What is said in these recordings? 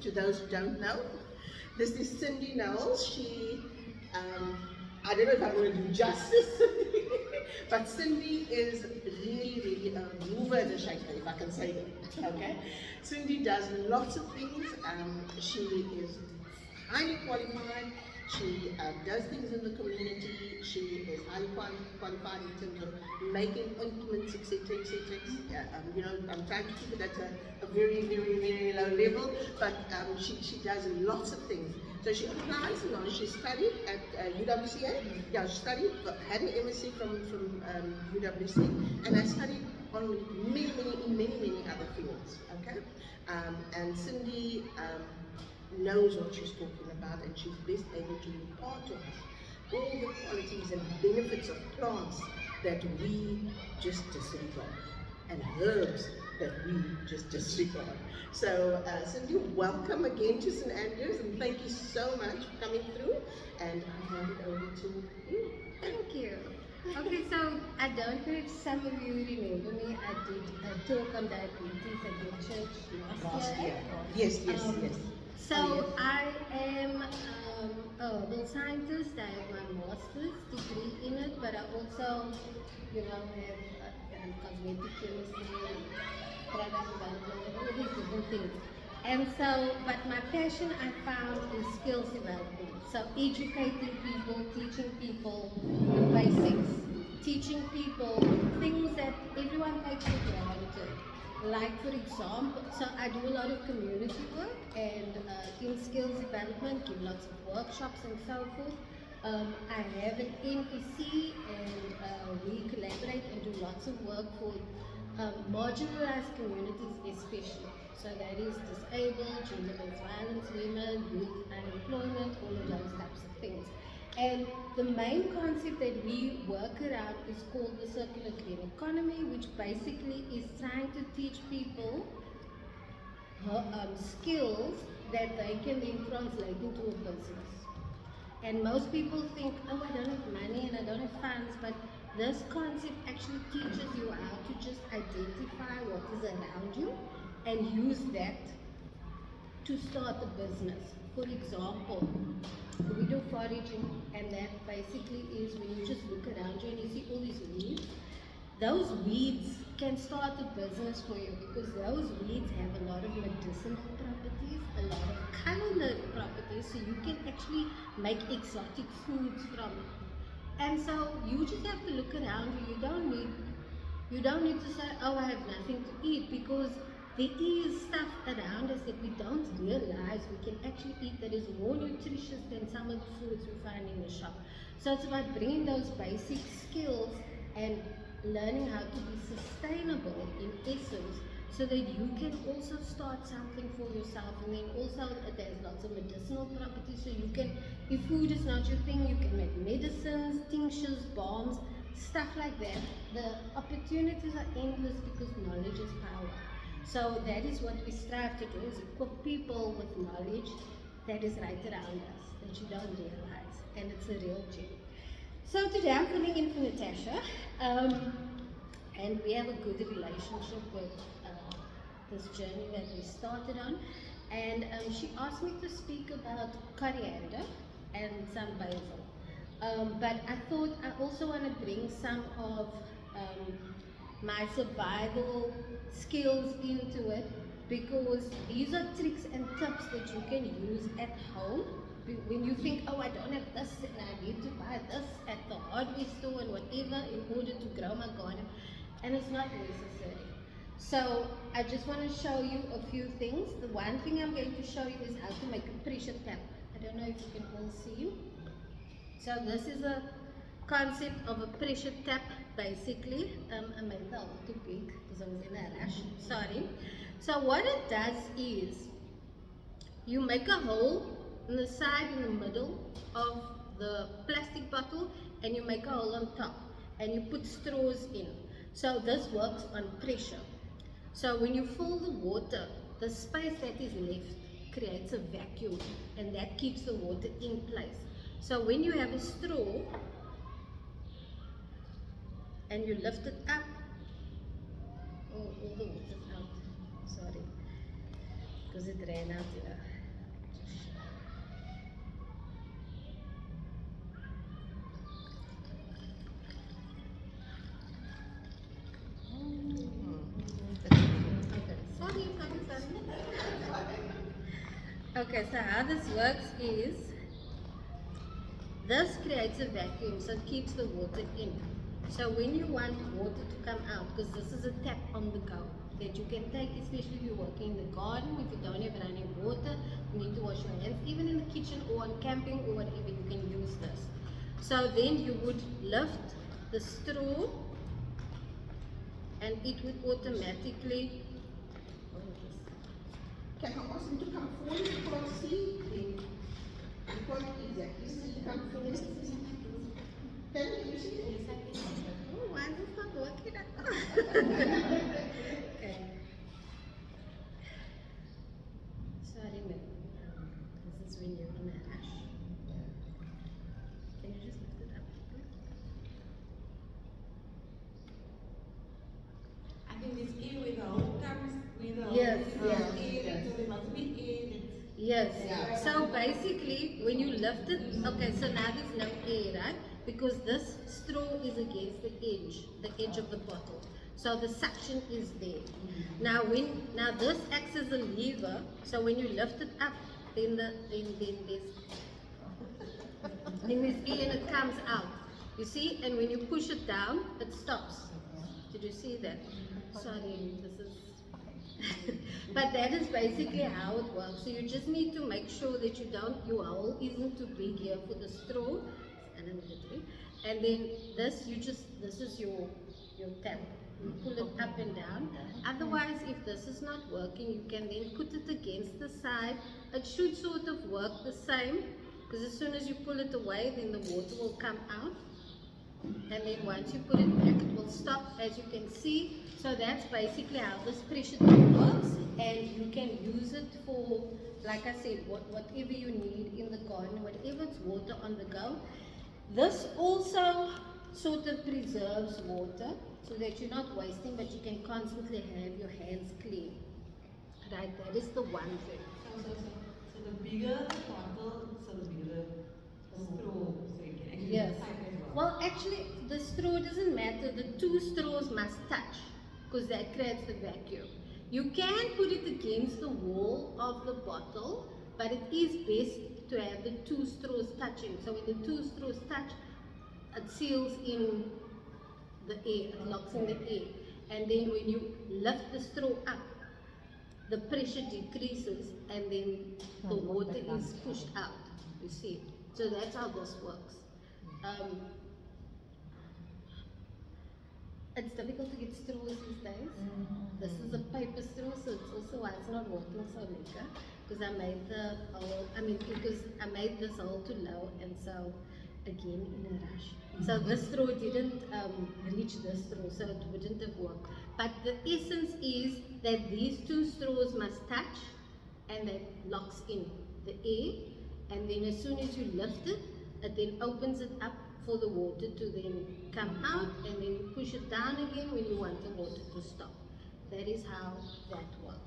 to those who don't know. This is Cindy Knowles. She, I don't know if I'm going to do justice, but Cindy is really a mover and a shaker, if I can say that, okay? Cindy does lots of things. She is highly qualified. She does things in the community. She is highly qualified in terms of making ointments, etc., etc. You know, I'm trying to keep it at a very, very, very low level, but she does lots of things. So she applies knowledge. She studied at UWCA. Yeah, she studied, had an MSc from UWC, and I studied on many other fields. Okay, and Cindy knows what she's talking about, and she's best able to impart to us all the qualities and benefits of plants that we just disregard, and herbs that we just disregard. So Cindy, welcome again to St. Andrews, and thank you so much for coming through, and I hand it over to you. Thank you. Okay, so I don't know if some of you remember me. I did a talk on diabetes at your church last year. Yes. So I am a herbal scientist. I have my master's degree in it, but I also, have cosmetic chemistry, product development, all these different things. And so, but my passion I found is skills development. So educating people, teaching people the basics, teaching people things that everyone takes for granted. Like for example, so I do a lot of community work and in skills development, give lots of workshops and so forth. I have an NPC and we collaborate and do lots of work for marginalized communities especially. So that is disabled, gender-based violence, women, youth unemployment, all of those types of things. And the main concept that we work around is called the circular green economy, which basically is trying to teach people skills that they can then translate into a business. And most people think, oh, I don't have money and I don't have funds, but this concept actually teaches you how to just identify what is around you and use that to start a business. For example, we do foraging, and that basically is when you just look around you and you see all these weeds. Those weeds can start a business for you because those weeds have a lot of medicinal properties, a lot of culinary properties, so you can actually make exotic foods from it. And so you just have to look around you. You don't need to say, oh, I have nothing to eat, because there is stuff around us that we don't realize we can actually eat that is more nutritious than some of the foods we find in the shop. So it's about bringing those basic skills and learning how to be sustainable in essence, so that you can also start something for yourself. And then also there's lots of medicinal properties, so you can, if food is not your thing, you can make medicines, tinctures, balms, stuff like that. The opportunities are endless because knowledge is power. So that is what we strive to do, is equip people with knowledge that is right around us, that you don't realize, and it's a real gem. So today I'm filling in for Natasha, and we have a good relationship with this journey that we started on, and she asked me to speak about coriander and some basil, but I thought I also want to bring some of my survival skills into it, because these are tricks and tips that you can use at home when you think, oh, I don't have this and I need to buy this at the hardware store and whatever in order to grow my garden, and it's not necessary. So I just want to show you a few things. The one thing I'm going to show you is how to make a pressure tap. I don't know if you can all see. So this is a concept of a pressure tap, basically. I made that a little too big because I was in a rush, sorry. So what it does is, you make a hole in the side, in the middle of the plastic bottle, and you make a hole on top, and you put straws in. So this works on pressure. So when you fill the water, the space that is left creates a vacuum, and that keeps the water in place. So when you have a straw, and you lift it up, all the water's out, sorry, because it ran out, Okay, so how this works is, this creates a vacuum, so it keeps the water in. So when you want water to come out, because this is a tap on the go that you can take, especially if you're working in the garden, if you don't have running water, you need to wash your hands, even in the kitchen or on camping or whatever, you can use this. So then you would lift the straw and it would automatically, Can I ask him to come forward? You can't see. You can't exactly see. Come forward. Can you see? yes, I can see that. Oh, why is it not working at all? Okay. Sorry, ma'am. This is when you're in a rush. Can you just lift it up? I think this in with the hole comes with the Yes, yes, in, yes. so there must be in. Yes. Yeah. So basically, when you lift it, okay, so now there's no air, right? Because this straw is against the edge of the bottle. So the suction is there. Now this acts as a lever. So when you lift it up, then there's air and it comes out. You see, and when you push it down, it stops. Did you see that? Sorry, this is. But that is basically how it works. So you just need to make sure that your hole isn't too big here for the straw. And then this is your tap. You pull it up and down. Otherwise, if this is not working, you can then put it against the side. It should sort of work the same, because as soon as you pull it away, then the water will come out. And then once you put it back, it will stop, as you can see. So that's basically how this pressure tank works, and you can use it for, like I said, whatever you need in the garden, whatever it's water on the go. This also sort of preserves water so that you're not wasting, but you can constantly have your hands clean. Right, that is the one thing. So the bigger the bottle, so the bigger the straw, so you can actually Yes. type as well. Well, actually, the straw doesn't matter. The two straws must touch, because that creates the vacuum. You can put it against the wall of the bottle, but it is best to have the two straws touching. So when the two straws touch, it seals in the air, it locks in the air. And then when you lift the straw up, the pressure decreases and then the water is pushed out, you see. So that's how this works. It's difficult to get straws these days. This is a paper straw, so it's also why it's not working so lekker. Because I made because I made this hole too low, and so again in a rush. So this straw didn't reach this straw, so it wouldn't have worked. But the essence is that these two straws must touch, and that locks in the air, and then as soon as you lift it, it then opens it up for the water to then come out, and then you push it down again when you want the water to stop. That is how that works.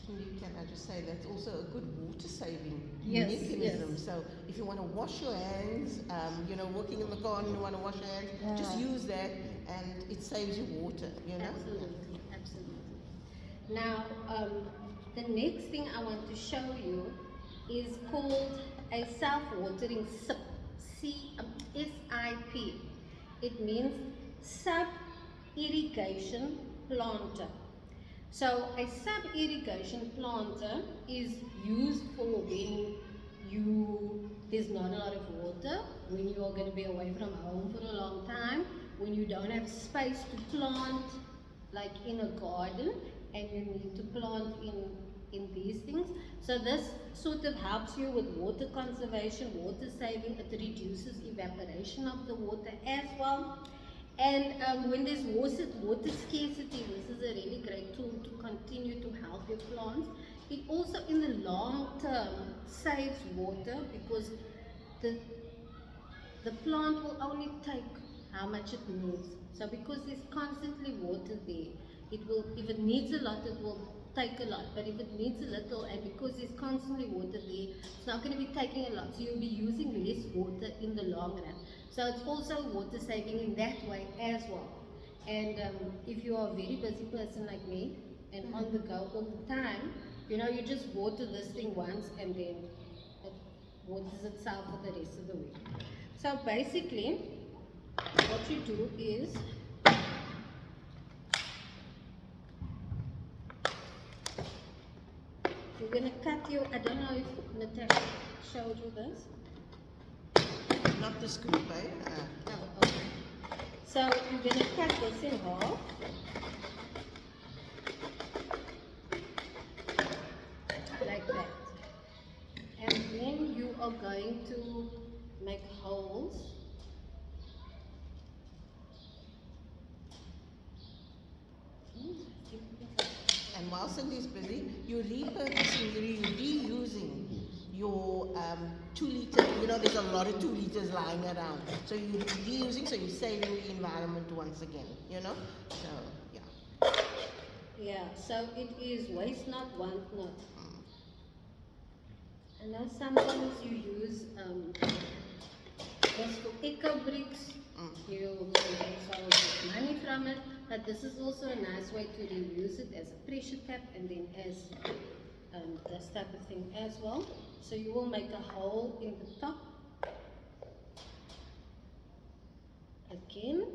Can I just say that's also a good water saving Yes, mechanism. yes. So if you want to wash your hands, working in the garden, you want to wash your hands, just use that and it saves you water, Absolutely, absolutely. Now, the next thing I want to show you is called a self-watering SIP. SIP. It means sub-irrigation planter. So a sub-irrigation planter is used for when there's not a lot of water, when you are going to be away from home for a long time, when you don't have space to plant like in a garden, and you need to plant in these things. So this sort of helps you with water conservation, water saving. It reduces evaporation of the water as well. And when there's water scarcity, this is a really great tool to continue to help your plants. It also in the long term saves water, because the plant will only take how much it needs. So because there's constantly water there, if it needs a lot, it will take a lot. But if it needs a little, and because there's constantly water there, it's not going to be taking a lot. So you'll be using less water in the long run. So it's also water saving in that way as well. And if you are a very busy person like me, and on the go all the time, you know, you just water this thing once and then it waters itself for the rest of the week. So basically, what you do is you're going to cut your, I don't know if Natasha showed you this. Not the scoop, eh? Oh, okay. So you're going to cut this in half. Like that. And then you are going to make holes. And while Cindy's busy, you're repurposing, you're reusing your 2 liter, you know, there's a lot of 2 liters lying around. So you're reusing, so you're saving the environment once again, you know? So, yeah. Yeah, so it is waste not, want not. I know sometimes you use just for eco bricks, you can also get money from it, but this is also a nice way to reuse it as a pressure tap and then as this type of thing as well. So you will make a hole in the top again,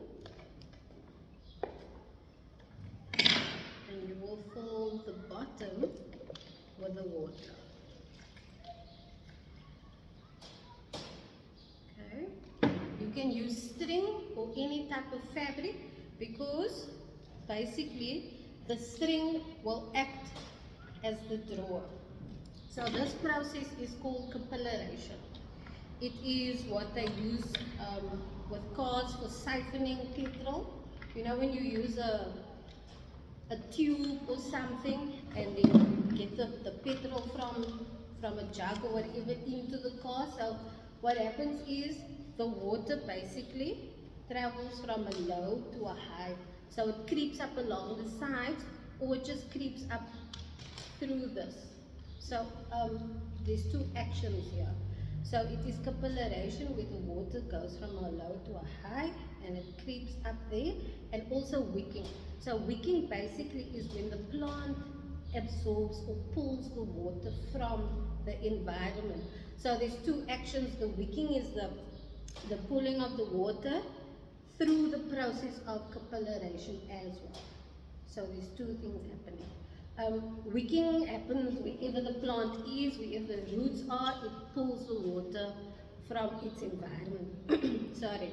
and you will fill the bottom with the water. Okay, you can use string or any type of fabric because basically the string will act as the drawer. So this process is called capillarization. It is what they use with cars for siphoning petrol. You know, when you use a tube or something and then you get the petrol from a jug or whatever into the car. So what happens is the water basically travels from a low to a high. So it creeps up along the sides or it just creeps up through this. So there's 2 actions here. So it is capillarization where the water goes from a low to a high and it creeps up there, and also wicking. So wicking basically is when the plant absorbs or pulls the water from the environment. So there's 2 actions. The wicking is the pulling of the water through the process of capillarization as well. So there's 2 things happening. Wicking happens wherever the plant is, wherever the roots are, it pulls the water from its environment. Sorry.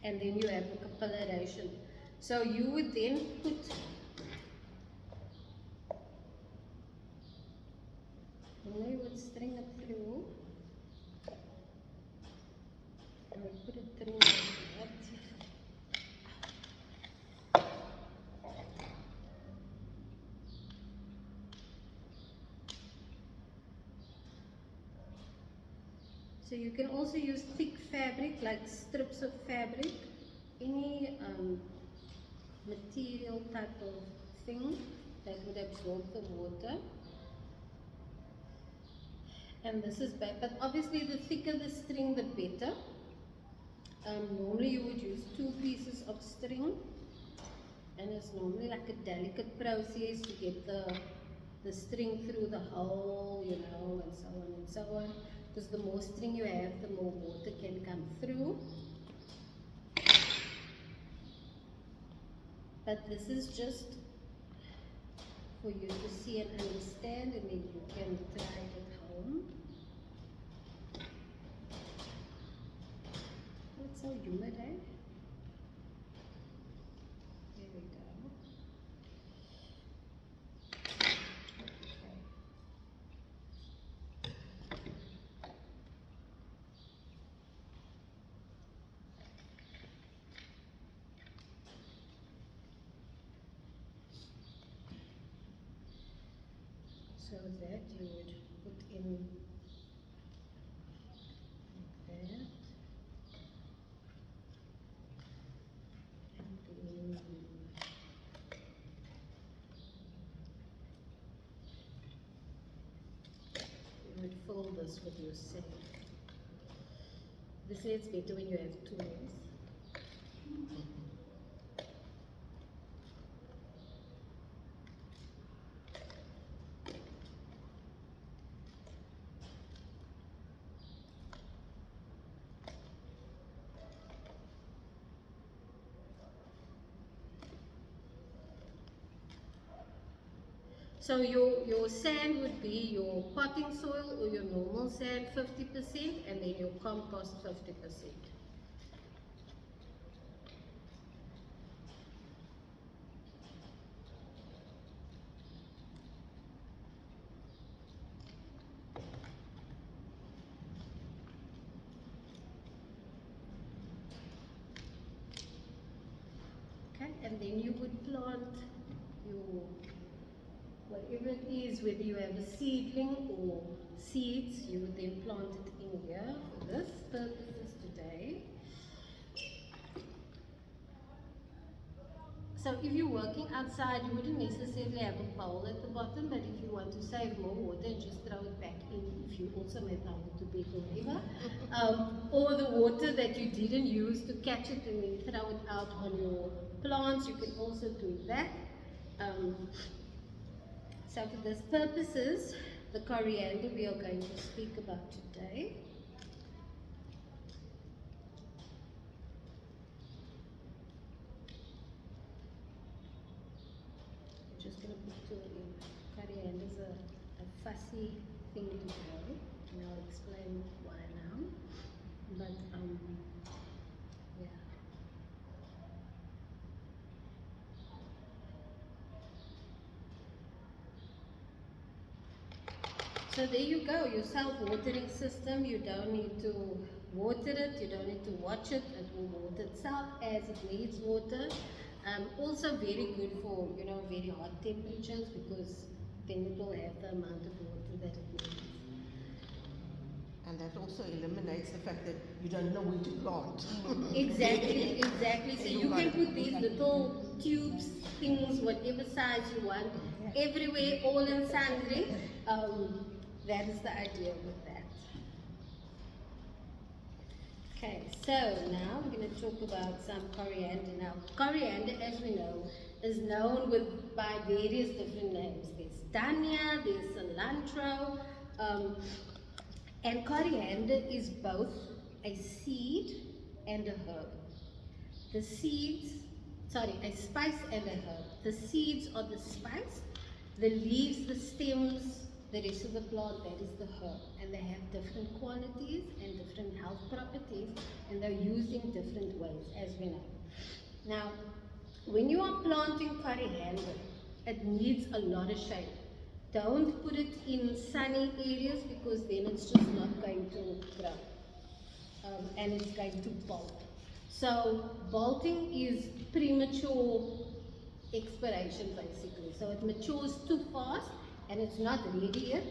And then you have the capillarization. So you would then put you would string it through. I would put it through like that. So you can also use thick fabric, like strips of fabric, any material type of thing that would absorb the water. And this is bad, but obviously the thicker the string, the better. Normally you would use 2 pieces of string, and it's normally like a delicate process to get the string through the hole, you know, and so on and so on. Because the more string you have, the more water can come through. But this is just for you to see and understand, and then you can try it at home. It's so humid, eh? There we go. So that you would put in like that. And then you would fill this with your sand. Obviously it's better when you have tools. So your sand would be your potting soil or your normal sand 50% and then your compost 50%. Okay, and then you would plant your whatever it is, whether you have a seedling or seeds, you would then plant it in here for this purposes today. So if you're working outside, you wouldn't necessarily have a bowl at the bottom, but if you want to save more water, just throw it back in if you also make out to bake or whatever. Or the water that you didn't use to catch it and then throw it out on your plants, you can also do that. So for this purposes, the coriander we are going to speak about today. I'm just going to put two in. Coriander is a fussy thing to grow, and I'll explain why now. But yeah. So there you go, your self-watering system. You don't need to water it, you don't need to watch it, it will water itself as it needs water. Also very good for, very hot temperatures, because then it will have the amount of water that it needs. And that also eliminates the fact that you don't know where to plant. Exactly. So you can put these little tubes, things, whatever size you want, everywhere, all in sundry. That is the idea with that. Okay, so now we're going to talk about some coriander. Now, coriander, as we know, is known by various different names. There's dhania, there's cilantro, and coriander is both a seed and a herb. The seeds, a spice and a herb. The seeds are the spice, the leaves, the stems, the rest of the plant, that is the herb. And they have different qualities and different health properties, and they're used in different ways, as we know. Now, when you are planting coriander, it needs a lot of shade. Don't put it in sunny areas, because then it's just not going to grow. And it's going to bolt. So bolting is premature expiration, basically. So it matures too fast and it's not ready yet.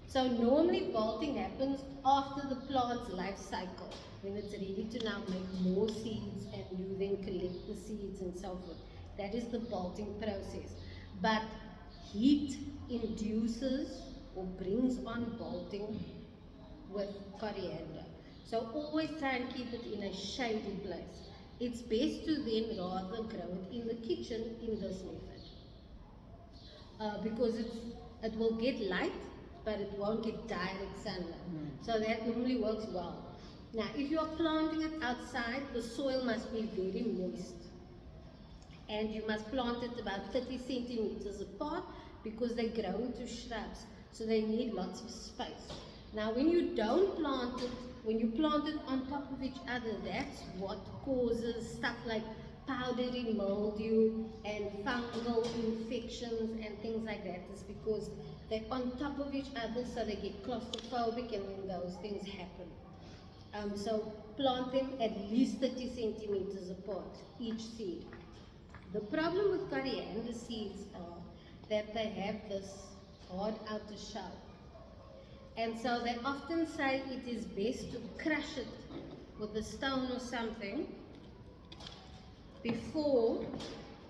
So normally bolting happens after the plant's life cycle, when it's ready to now make more seeds and you then collect the seeds and so forth. That is the bolting process. But heat induces or brings on bolting with coriander. So always try and keep it in a shady place. It's best to then rather grow it in the kitchen in this method. Because it will get light, but it won't get direct sunlight. So that normally works well. Now, if you are planting it outside, the soil must be very moist. And you must plant it about 30 centimeters apart, because they grow into shrubs. So they need lots of space. Now, when you don't plant it, when you plant it on top of each other, that's what causes stuff like powdery mildew and fungal infections and things like that. It's because they're on top of each other, so they get claustrophobic, and then those things happen. So plant them at least 30 centimeters apart, each seed. The problem with coriander seeds are that they have this hard outer shell. And so they often say it is best to crush it with a stone or something before.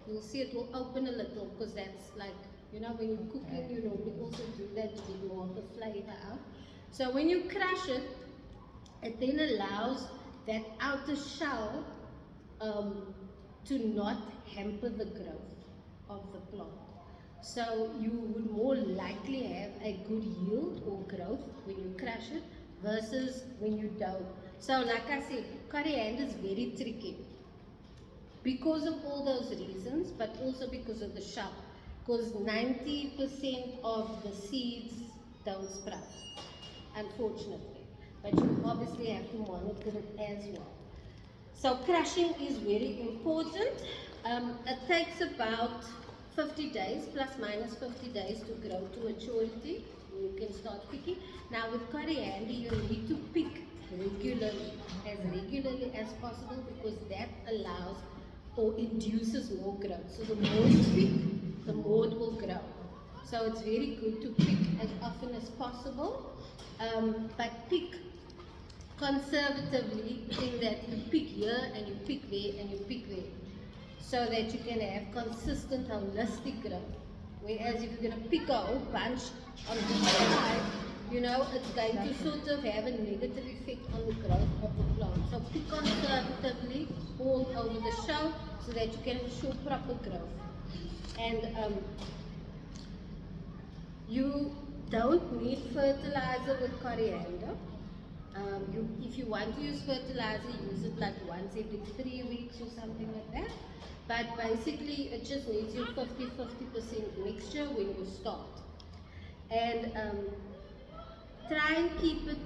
You'll see it will open a little, because that's like, when you're cooking, you normally also do that to get more of the flavor out. So when you crush it, it then allows that outer shell to not hamper the growth of the plant. So you would more likely have a good yield or growth when you crush it versus when you don't. So like I said, coriander is very tricky because of all those reasons, but also because of the shell. because 90% of the seeds don't sprout, unfortunately. But you obviously have to monitor it as well. So crushing is very important. It takes about 50 days, plus minus 50 days to grow to maturity. You can start picking. Now with coriander, you need to pick regularly as possible, because that allows or induces more growth. So the more you pick, the more it will grow. So it's very good to pick as often as possible, but pick conservatively, in that you pick here and you pick there and you pick there, so that you can have consistent holistic growth. Whereas if you're going to pick a whole bunch on the side, you know, it's going to sort of have a negative effect on the growth of the plant. So pick conservatively all over the show, so that you can ensure proper growth. And you don't need fertilizer with coriander. If you want to use fertilizer, use it like once every 3 weeks or something like that. But basically, it just needs your 50% mixture when you start. And try and keep it,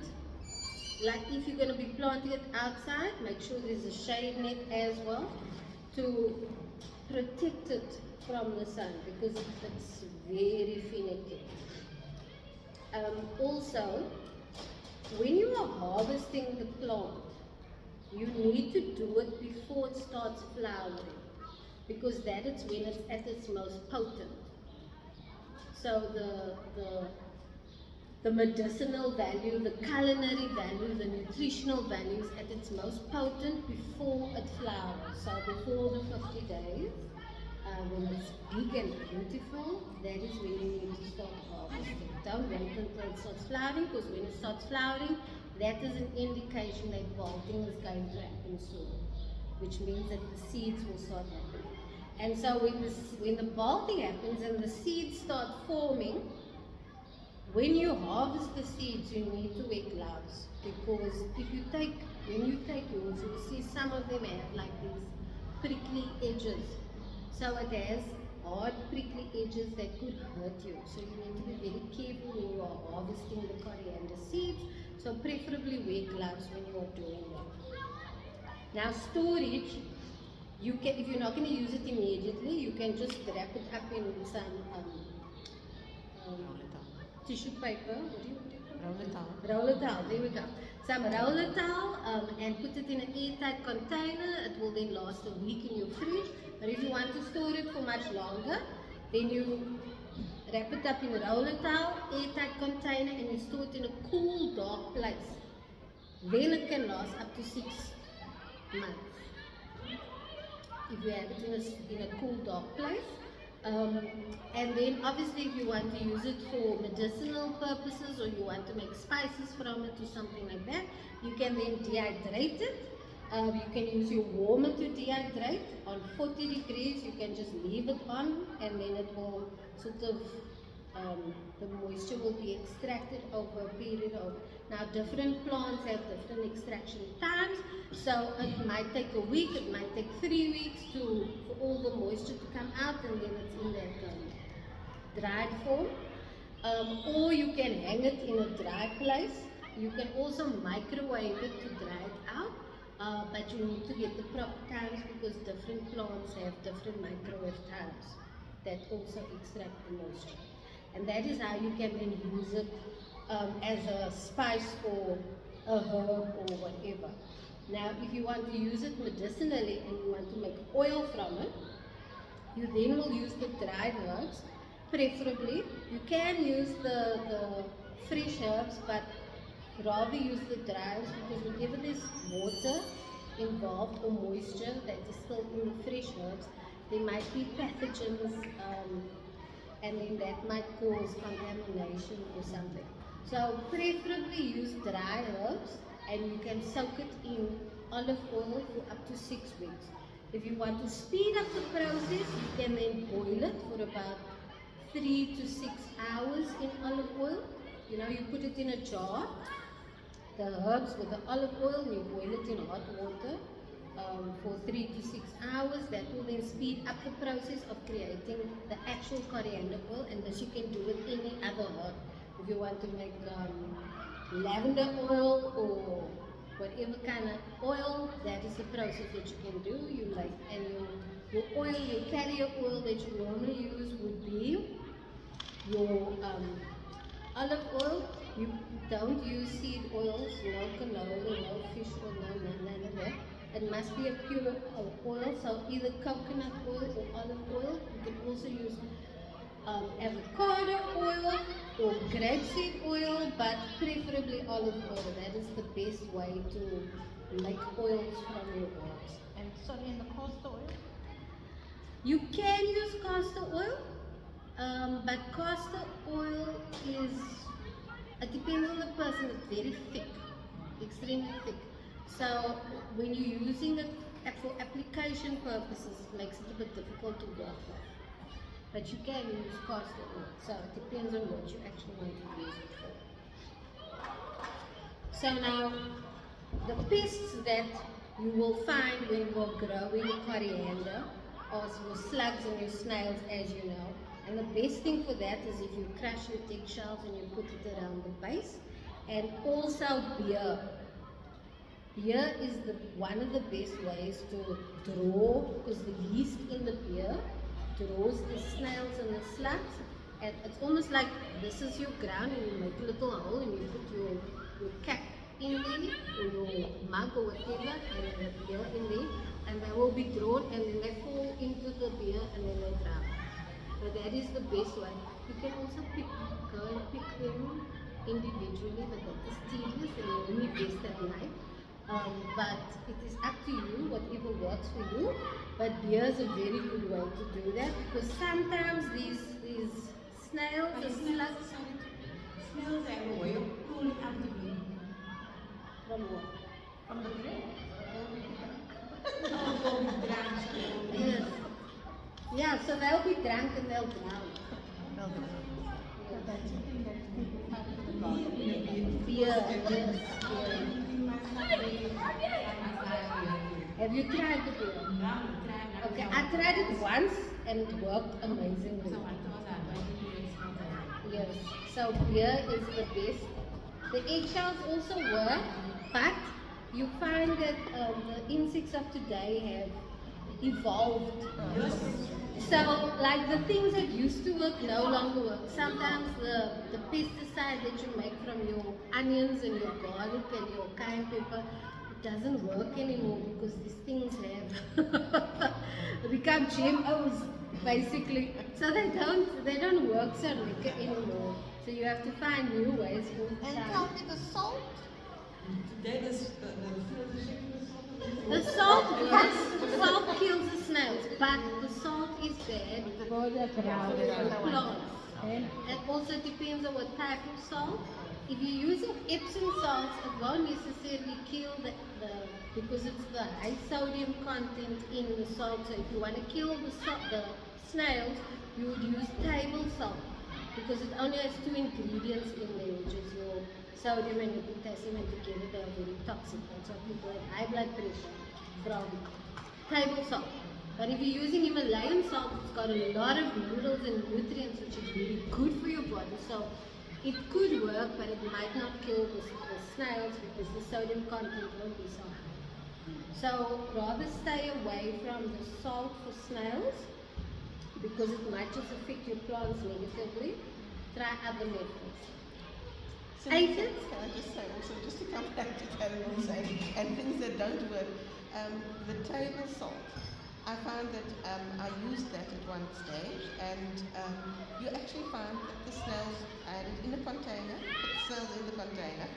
like if you're going to be planting it outside, make sure there's a shade net as well to protect it from the sun, because it's very finicky. Also, when you are harvesting the plant, you need to do it before it starts flowering, because that is when it's at its most potent. So the medicinal value, the culinary value, the nutritional value is at its most potent before it flowers. So before the 50 days, when it's big and beautiful, that is when you need to start harvesting. Don't wait until it starts flowering, because when it starts flowering, that is an indication that bolting is going to happen soon, which means that the seeds will start happening. And so when the bolting happens and the seeds start forming, when you harvest the seeds, you need to wear gloves, because when you take yours, you'll see some of them have like these prickly edges. So it has hard prickly edges that could hurt you. So you need to be very careful when you are harvesting the coriander seeds. So preferably wear gloves when you are doing that. Now storage, you can, if you're not going to use it immediately, you can just wrap it up in some tissue paper. What do you Roll it out. Roller towel, there we go. Some roller towel and put it in an airtight container. It will then last a week in your fridge. But if you want to store it for much longer, then you wrap it up in a roller towel, airtight container, and you store it in a cool, dark place. Then it can last up to 6 months. If you have it in a cool, dark place. And then obviously if you want to use it for medicinal purposes, or you want to make spices from it or something like that, you can then dehydrate it. You can use your warmer to dehydrate. On 40 degrees you can just leave it on, and then it will sort of, the moisture will be extracted over a period of, now different plants have different extraction times, so it might take a week, it might take 3 weeks for all the moisture to come out, and then it's in that dried form. Or you can hang it in a dry place. You can also microwave it to dry it out, but you need to get the proper times, because different plants have different microwave times that also extract the moisture. And that is how you can then use it as a spice or a herb or whatever. Now, if you want to use it medicinally and you want to make oil from it, you then will use the dried herbs, preferably. You can use the fresh herbs, but rather use the dry herbs, because whenever there's water involved or moisture that is still in the fresh herbs, there might be pathogens, and then that might cause contamination or something. So preferably use dry herbs, and you can soak it in olive oil for up to 6 weeks. If you want to speed up the process, you can then boil it for about 3 to 6 hours in olive oil. You know, you put it in a jar, the herbs with the olive oil, and you boil it in hot water for 3 to 6 hours. That will then speed up the process of creating the actual coriander oil, and this you can do with any other herb. If you want to make lavender oil or whatever kind of oil, that is the process that you can do. You like, and your oil, your carrier oil that you normally use would be your olive oil. You don't use seed oils, no canola, no fish oil, none of that. It must be a pure oil, so either coconut oil or olive oil. You can also use avocado oil or grapeseed oil, but preferably olive oil. That is the best way to make oils from your oils. And sorry, and the castor oil? You can use castor oil, but castor oil is, it depends on the person. It's very thick, extremely thick. So when you're using it for application purposes, it makes it a bit difficult to work with. But you can use castor oil, so it depends on what you actually want to use it for. So now, the pests that you will find when you are growing coriander are your slugs and your snails, as you know. And the best thing for that is if you crush your eggshells and you put it around the base. And also beer. Beer is one of the best ways to draw, because the yeast in the beer draws the snails and the slugs. And it's almost like this is your ground, and you make a little hole and you put your cap in there, or your mug or whatever, and the beer in there, and they will be drawn, and then they fall into the beer and then they drown. So that is the best way. You can also go and pick them individually, but that is tedious and you only best at night. But it is up to you, whatever works for you. But beer is a very good way to do that, because sometimes these snails and slugs. Snails have a way of pulling out the beer. From what? From the bread. They'll be drunk. Yes. Yeah, so they'll be drunk and they'll drown. Beer, yes. Have you tried the beer? Okay, I tried it once and it worked amazingly. Yes, so beer is the best. The eggshells also work, but you find that the insects of today have evolved. So, like the things that used to work no longer work. Sometimes the pesticide that you make from your onions and your garlic and your cayenne pepper doesn't work anymore, because these things have become GMOs basically. So they don't work so lekker anymore. So you have to find new ways all the And time. tell me the salt. Today the The salt, yes, salt kills the snails, but the salt is bad for the plants. It also depends on what type of salt. If you're using Epsom salts, it won't necessarily kill the because it's the high sodium content in the salt. So if you want to kill the snails, you would use table salt, because it only has 2 ingredients in there, which is your sodium and your potassium, and together they are very toxic. That's why people have high blood pressure from table salt. But if you're using Himalayan salt, it's got a lot of minerals and nutrients which is really good for your body. So it could work, but it might not kill the snails, because the sodium content won't be so high. So rather stay away from the salt for snails, because it might just affect your plants negatively. Try other methods. So Aphids? can I just say also, just to come back to Carol's saying, and things that don't work, the table salt. I found that I used that at one stage, and you actually find that the snails, I had it in a container, put the snails in the container,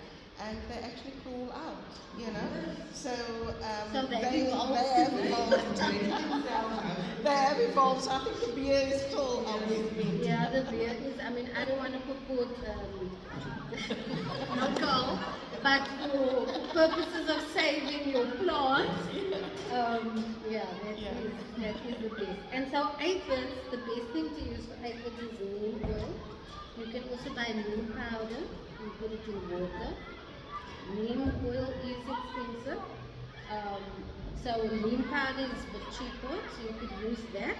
and they actually crawl out, you know. So, So they they evolved. have evolved. They have evolved. So I think the beer is still with me. Yeah, the beer is, I mean, I don't want to purport alcohol, but for purposes of saving your plants, yeah, that is the best. And so aphids, the best thing to use for aphids is neem oil. You can also buy neem powder, you put it in water. Neem oil is expensive. So neem powder is a bit cheaper, so you could use that.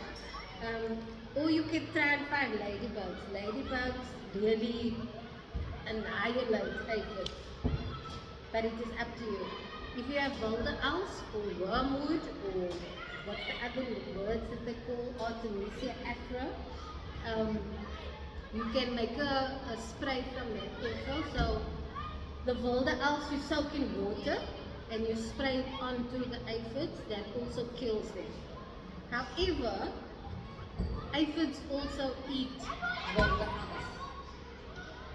Or you can try and find ladybugs. Ladybugs really annihilate aphids, but it is up to you. If you have boulder owls or wormwood or what's the other words that they call Artemisia afra, you can make a spray from that also. So the boulder owls you soak in water and you spray it onto the aphids, that also kills them. However, aphids also eat boulder owls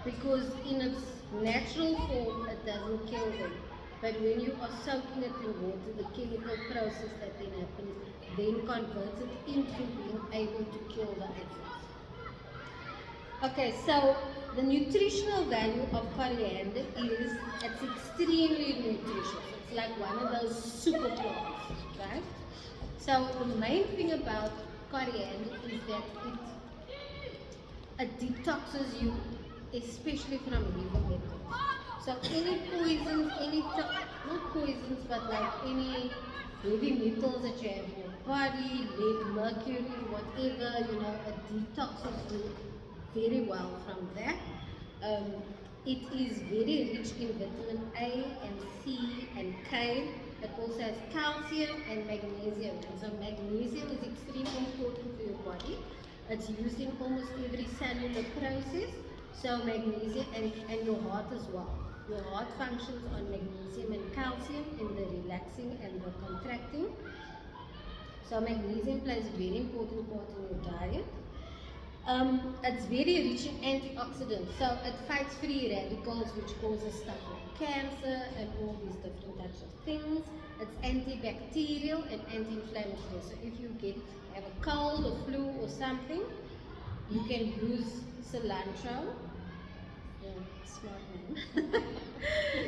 because in its natural form it doesn't kill them. But when you are soaking it in water, the chemical process that then happens then converts it into being able to kill the aphids. Okay, so the nutritional value of coriander is it's extremely nutritious. It's like one of those super plants, right? So the main thing about coriander is that it detoxes you, especially from heavy metals. So any poisons, not poisons, but like any heavy metals that you have in your body, lead, mercury, whatever, it detoxes you very well from that. It is very rich in vitamin A and C and K. It also has calcium and magnesium. And so magnesium is extremely important for your body. It's used in almost every cellular process. So magnesium and your heart as well. Your heart functions on magnesium and calcium in the relaxing and the contracting. So magnesium plays a very important part in your diet. It's very rich in antioxidants, so it fights free radicals, which causes stuff like cancer and all these different types of things. It's antibacterial and anti-inflammatory. So if you have a cold or flu or something, you can use cilantro. Smart man.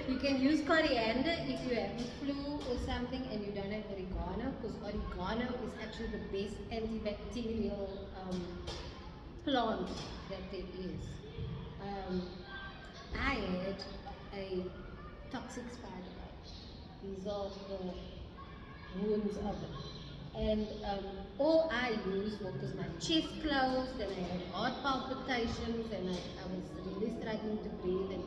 You can use coriander if you have a flu or something and you don't have oregano, because oregano is actually the best antibacterial plant that there is. I had a toxic spider bite. These are the wounds of it. And all I used was my chest closed and I had heart palpitations and I was really struggling to breathe and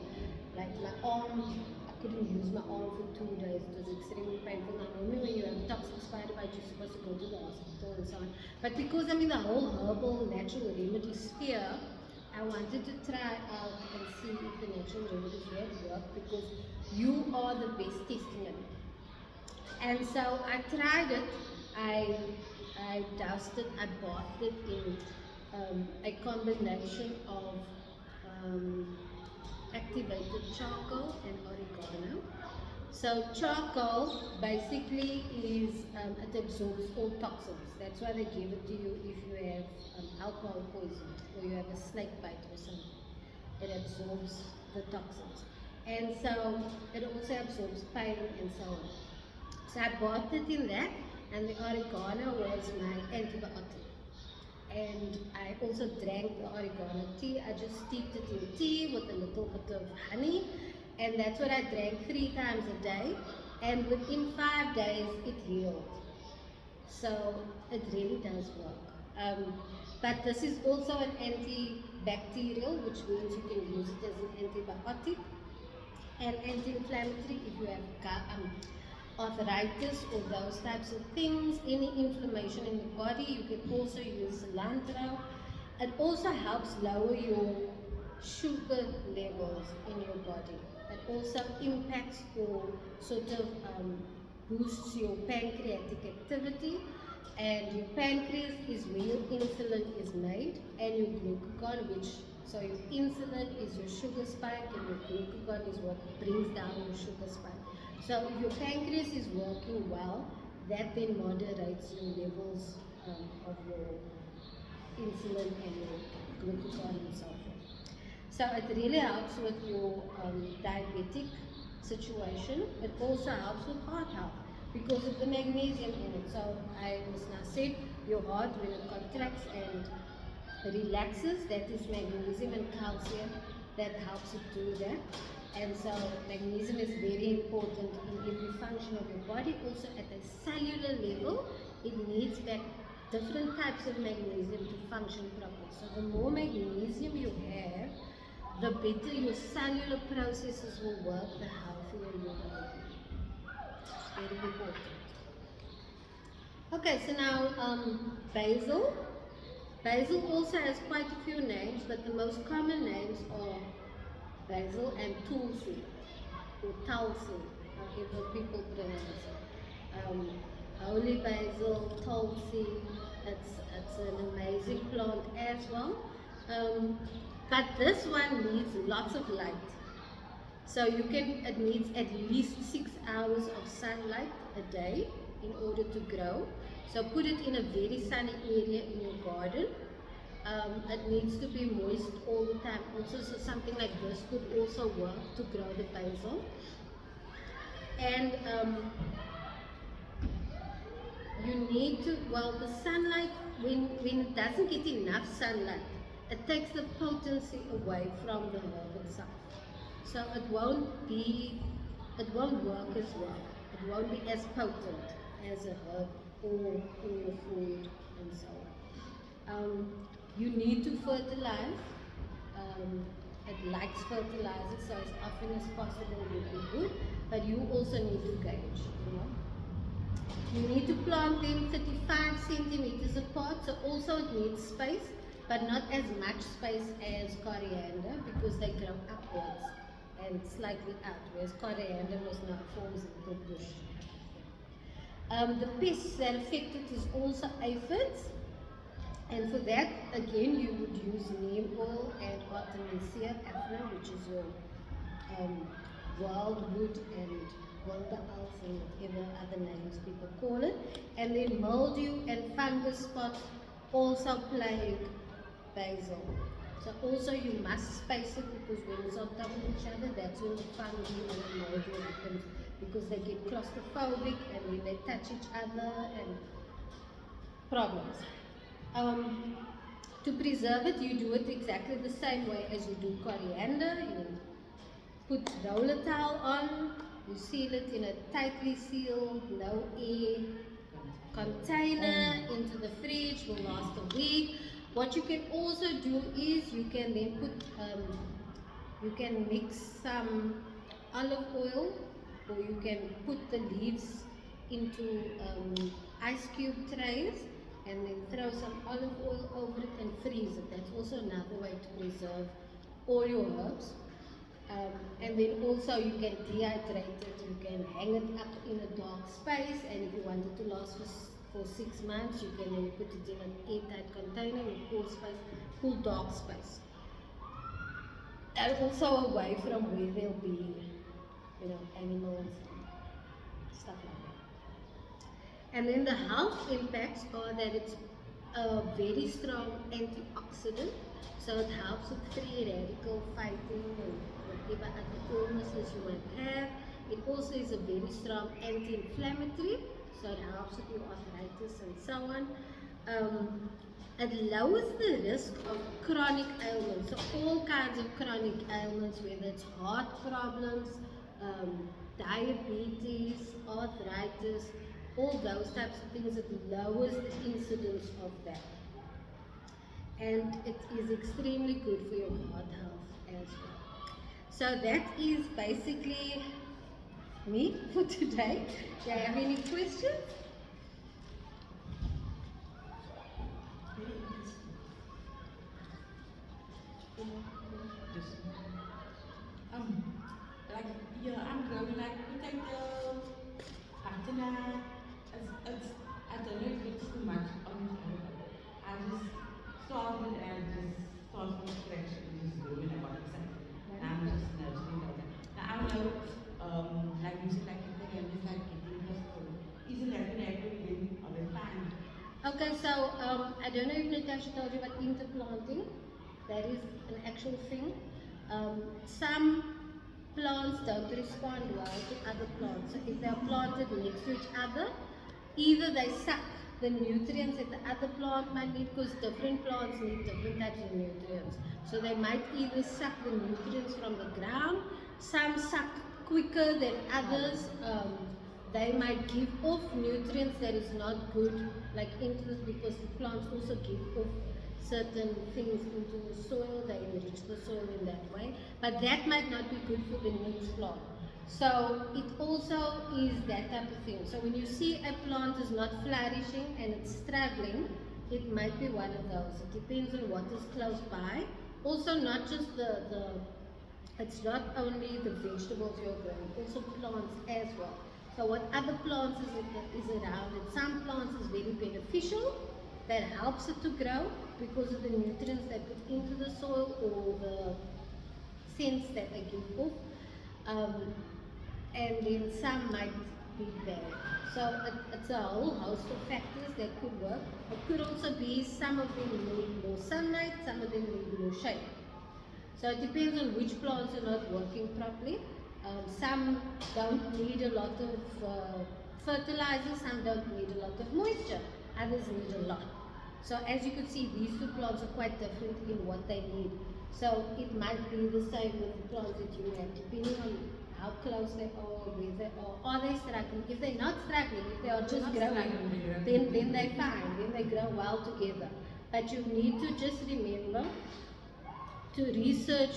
like my arm, I couldn't use my arm for 2 days. It was extremely painful. Now normally when you have toxic spider bite, you're supposed to go to the hospital and so on. But because I'm in the whole herbal natural remedy sphere, I wanted to try out and see if the natural remedies work because you are the best testing it. And so I tried it. I doused it, I bathed it in a combination of activated charcoal and oregano. So charcoal basically is, it absorbs all toxins. That's why they give it to you if you have alcohol poison or you have a snake bite or something. It absorbs the toxins. And so it also absorbs pain and so on. So I bought it in that, and the oregano was my antibiotic. And I also drank the oregano tea. I just steeped it in tea with a little bit of honey, and that's what I drank 3 times a day. And within 5 days, it healed. So it really does work. But this is also an antibacterial, which means you can use it as an antibiotic and anti-inflammatory if you have arthritis or those types of things, any inflammation in the body. You can also use cilantro. It also helps lower your sugar levels in your body. It also impacts or sort of boosts your pancreatic activity. And your pancreas is where your insulin is made, and your glucagon, so your insulin is your sugar spike and your glucagon is what brings down your sugar spike. So if your pancreas is working well, that then moderates your levels of your insulin and your glucagon and so forth. So it really helps with your diabetic situation. It also helps with heart health because of the magnesium in it. So I was now said, your heart when it contracts and relaxes, that is magnesium and calcium that helps it do that. And so magnesium is very important in every function of your body. Also at a cellular level, it needs different types of magnesium to function properly. So the more magnesium you have, the better your cellular processes will work, the healthier you will be. It's very important. Okay, so now basil. Basil also has quite a few names, but the most common names are basil and tulsi, or tulsi, however people pronounce it. Holy basil, tulsi, it's an amazing plant as well. But this one needs lots of light. So it needs at least 6 hours of sunlight a day in order to grow. So put it in a very sunny area in your garden. It needs to be moist all the time. Also, so something like this could also work to grow the basil. And you need to, the sunlight, when it doesn't get enough sunlight, it takes the potency away from the herb itself. So it won't work as well. It won't be as potent as a herb or your food and so on. You need to fertilize. It likes fertilizer, so as often as possible would be good. But you also need to gauge, You need to plant them 35 centimeters apart, so also it needs space, but not as much space as coriander because they grow upwards and slightly out, whereas coriander now forms a little bush. The pests that affect it is also aphids, and for that, again, you would use neem oil and Artemisia afra, which is your wildwood and wildebeest and whatever other names people call it. And then mildew and fungus spots also plague basil. So also you must space it because when it's on top of each other, that's when the fungi and the mildew happens because they get claustrophobic and when they touch each other and problems. To preserve it, you do it exactly the same way as you do coriander. You put roller towel on, you seal it in a tightly sealed, no air container into the fridge, will last a week. What you can also do is you can then you can mix some olive oil, or you can put the leaves into ice cube trays and then throw some olive oil over it and freeze it. That's also another way to preserve all your herbs. And then also you can dehydrate it, you can hang it up in a dark space, and if you want it to last for 6 months, you can then put it in an airtight container in cool dark space. And also away from where there'll be, animals and stuff like that. And then the health impacts are that it's a very strong antioxidant, so it helps with free radical fighting and whatever other illnesses you might have. It also is a very strong anti-inflammatory, so it helps with your arthritis and so on. It lowers the risk of chronic ailments, so all kinds of chronic ailments, whether it's heart problems, diabetes, arthritis, all those types of things. It lowers the incidence of that. And it is extremely good for your heart health as well. So that is basically me for today. Do you have any questions? I'm growing like potato, butternut. I don't know if it's too much on it. I just started and just start from scratch and just growing about the same. Now I'm just nurturing that. Now I know, like you said, like I'm just like getting hospital. Isn't that an everything or the fine? Okay, so I don't know if Natasha told you about interplanting. That is an actual thing. Some plants don't respond well to other plants. So if they are planted next to each other, either they suck the nutrients that the other plant might need, because different plants need different types of nutrients. So they might either suck the nutrients from the ground, Some suck quicker than others. They might give off nutrients that is not good, like into the, because the plants also give off certain things into the soil. They enrich the soil in that way, but that might not be good for the next plant. So it also is that type of thing. So when you see a plant is not flourishing and it's struggling, it might be one of those. It depends on what is close by. Also, not just it's not only the vegetables you're growing, also plants as well. So what other plants is around it? Some plants is very beneficial, that helps it to grow because of the nutrients they put into the soil or the scents that they give off. And then some might be bad. So it's a whole host of factors that could work. It could also be some of them need more sunlight, some of them need more shade. So it depends on which plants are not working properly. Some don't need a lot of fertilizer, some don't need a lot of moisture, others need a lot. So as you can see, these two plants are quite different in what they need. So it might be the same with the plants that you have, depending on how close they are, where they are. Are they struggling? If they're not struggling, if they are just growing, then they're fine, then they grow well together. But you need to just remember to research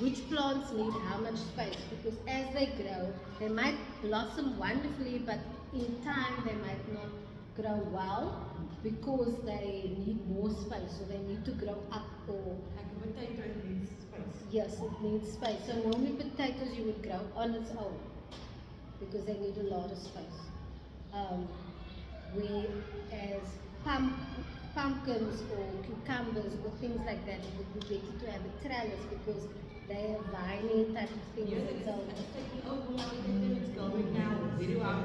which plants need how much space, because as they grow, they might blossom wonderfully, but in time they might not grow well because they need more space, so they need to grow up. Or Like a potato, it needs space. yes, it needs space. So normally potatoes you would grow on its own because they need a lot of space. Whereas pumpkins or cucumbers or things like that, it would be better to have a trellis because they are viney type of things. Yes, it's taking over now, it's going now. Very well.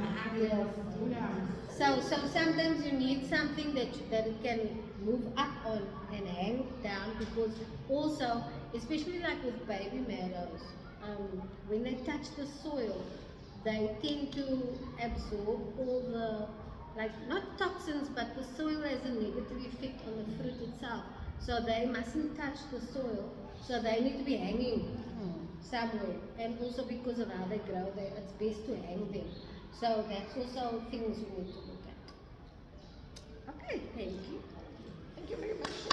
So sometimes you need something that it can move up on and hang down, because also, especially like with baby mallows, when they touch the soil, they tend to absorb all the, like, not toxins, but the soil has a negative effect on the fruit itself. So they mustn't touch the soil. So they need to be hanging somewhere. And also because of how they grow, it's best to hang them. So that's also things you need to look at. Okay, thank you. Thank you very much.